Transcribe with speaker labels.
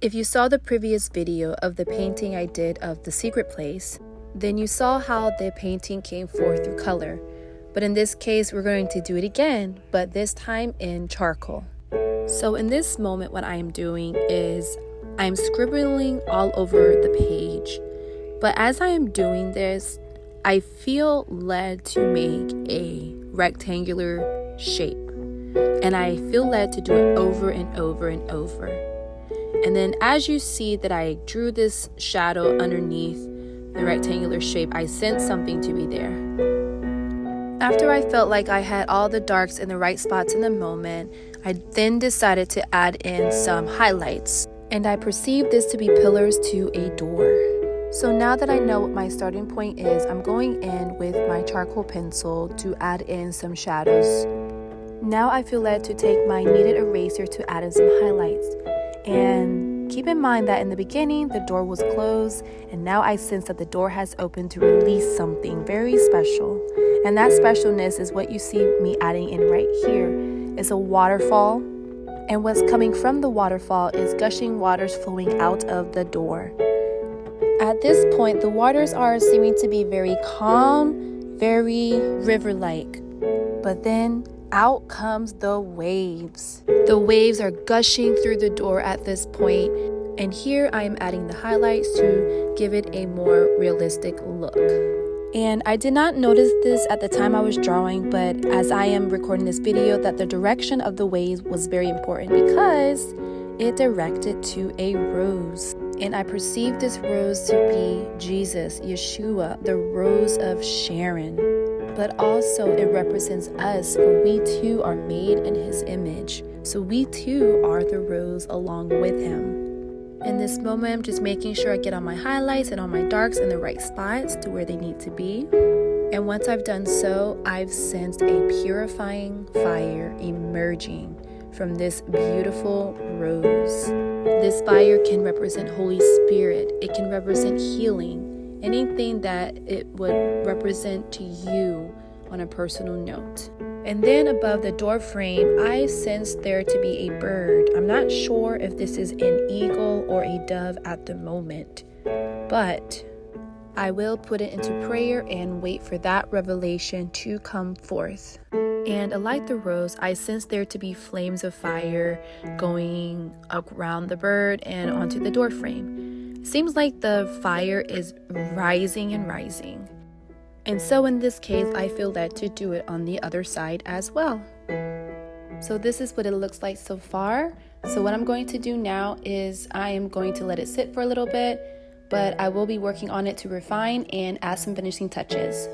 Speaker 1: If you saw the previous video of the painting I did of the secret place, then you saw how the painting came forth through color. But in this case, we're going to do it again, but this time in charcoal. So in this moment, what I am doing is I'm scribbling all over the page. But as I am doing this, I feel led to make a rectangular shape. And I feel led to do it over and over and over. And then as you see that I drew this shadow underneath the rectangular shape, I sensed something to be there. After I felt like I had all the darks in the right spots in the moment, I then decided to add in some highlights. And I perceived this to be pillars to a door. So now that I know what my starting point is, I'm going in with my charcoal pencil to add in some shadows. Now I feel led to take my kneaded eraser to add in some highlights. And keep in mind that in the beginning, the door was closed, and now I sense that the door has opened to release something very special. And that specialness is what you see me adding in right here. It's a waterfall, and what's coming from the waterfall is gushing waters flowing out of the door. At this point, the waters are seeming to be very calm, very river-like. But then out comes the waves. The waves are gushing through the door at this point, and here I am adding the highlights to give it a more realistic look. And I did not notice this at the time I was drawing, but as I am recording this video, that the direction of the waves was very important because it directed to a rose. And I perceived this rose to be Jesus, Yeshua, the rose of Sharon. But also it represents us, for we too are made in his image. So we too are the rose along with him. In this moment, I'm just making sure I get on my highlights and on my darks in the right spots to where they need to be. And once I've done so, I've sensed a purifying fire emerging from this beautiful rose. This fire can represent Holy Spirit. It can represent healing. Anything that it would represent to you on a personal note. And then above the door frame, I sensed there to be a bird. I'm not sure if this is an eagle or a dove at the moment, but I will put it into prayer and wait for that revelation to come forth. And like the rose, I sense there to be flames of fire going around the bird and onto the door frame. Seems like the fire is rising and rising. And so in this case, I feel led to do it on the other side as well. So this is what it looks like so far. So what I'm going to do now is I am going to let it sit for a little bit, but I will be working on it to refine and add some finishing touches.